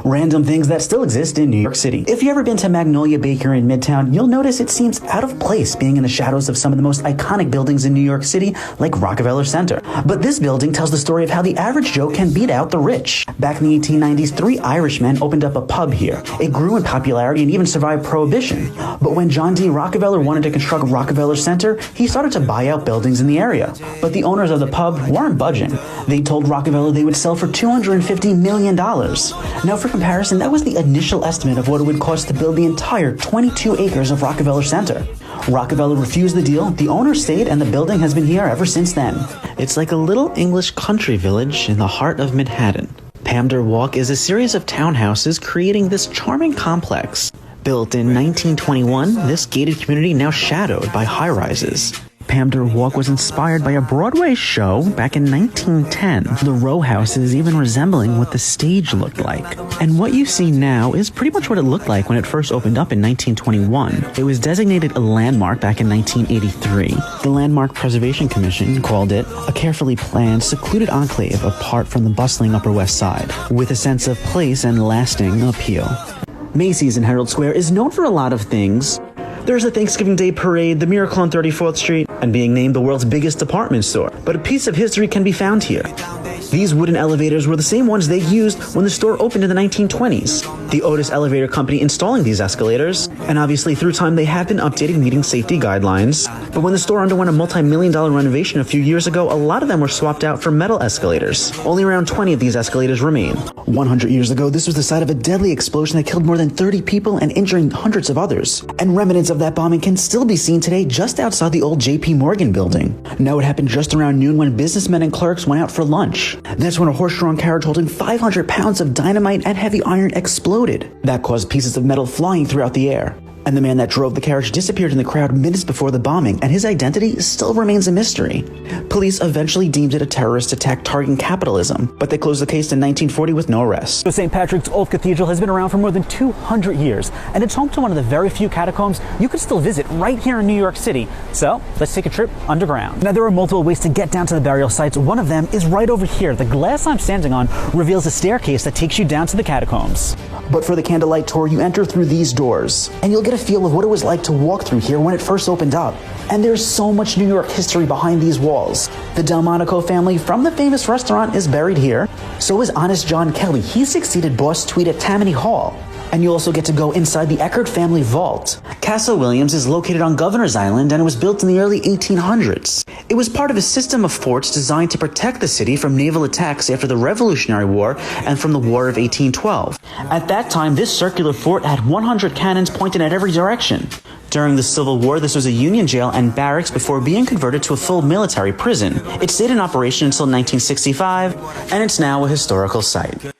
Random things that still exist in New York City. If you've ever been to Magnolia Bakery in Midtown, you'll notice it seems out of place being in the shadows of some of the most iconic buildings in New York City, like Rockefeller Center. But this building tells the story of how the average Joe can beat out the rich. Back in the 1890s, 3 Irishmen opened up a pub here. It grew in popularity and even survived Prohibition. But when John D. Rockefeller wanted to construct Rockefeller Center, he started to buy out buildings in the area. But the owners of the pub weren't budging. They told Rockefeller they would sell for $250 million. Now, for comparison, that was the initial estimate of what it would cost to build the entire 22 acres of Rockefeller Center. Rockefeller refused the deal, the owner stayed, and the building has been here ever since then. It's like a little English country village in the heart of Manhattan. Pamder Walk is a series of townhouses creating this charming complex. Built in 1921, this gated community now shadowed by high-rises. Pamder Walk was inspired by a Broadway show back in 1910, the row houses even resembling what the stage looked like. And what you see now is pretty much what it looked like when it first opened up in 1921. It was designated a landmark back in 1983. The Landmark Preservation Commission called it a carefully planned, secluded enclave apart from the bustling Upper West Side, with a sense of place and lasting appeal. Macy's in Herald Square is known for a lot of things. There's a Thanksgiving Day parade, the Miracle on 34th Street, and being named the world's biggest department store. But a piece of history can be found here. These wooden elevators were the same ones they used when the store opened in the 1920s. The Otis Elevator Company installing these escalators, and obviously through time they have been updating meeting safety guidelines. But when the store underwent a multi-million-dollar renovation a few years ago, a lot of them were swapped out for metal escalators. Only around 20 of these escalators remain. 100 years ago, this was the site of a deadly explosion that killed more than 30 people and injuring hundreds of others. And remnants of that bombing can still be seen today just outside the old J.P. Morgan building. Now, it happened just around noon when businessmen and clerks went out for lunch. That's when a horse-drawn carriage holding 500 pounds of dynamite and heavy iron exploded. That caused pieces of metal flying throughout the air. And the man that drove the carriage disappeared in the crowd minutes before the bombing, and his identity still remains a mystery. Police eventually deemed it a terrorist attack targeting capitalism, but they closed the case in 1940 with no arrest. So St. Patrick's Old Cathedral has been around for more than 200 years, and it's home to one of the very few catacombs you can still visit right here in New York City. So let's take a trip underground. Now, there are multiple ways to get down to the burial sites. One of them is right over here. The glass I'm standing on reveals a staircase that takes you down to the catacombs. But for the candlelight tour, you enter through these doors, and you'll get a feel of what it was like to walk through here when it first opened up. And there's so much New York history behind these walls. The Delmonico family from the famous restaurant is buried here. So is Honest John Kelly. He succeeded Boss Tweed at Tammany Hall. And you also get to go inside the Eckerd family vault. Castle Williams is located on Governor's Island, and it was built in the early 1800s. It was part of a system of forts designed to protect the city from naval attacks after the Revolutionary War and from the War of 1812. At that time, this circular fort had 100 cannons pointed at every direction. During the Civil War, this was a Union jail and barracks before being converted to a full military prison. It stayed in operation until 1965, and it's now a historical site.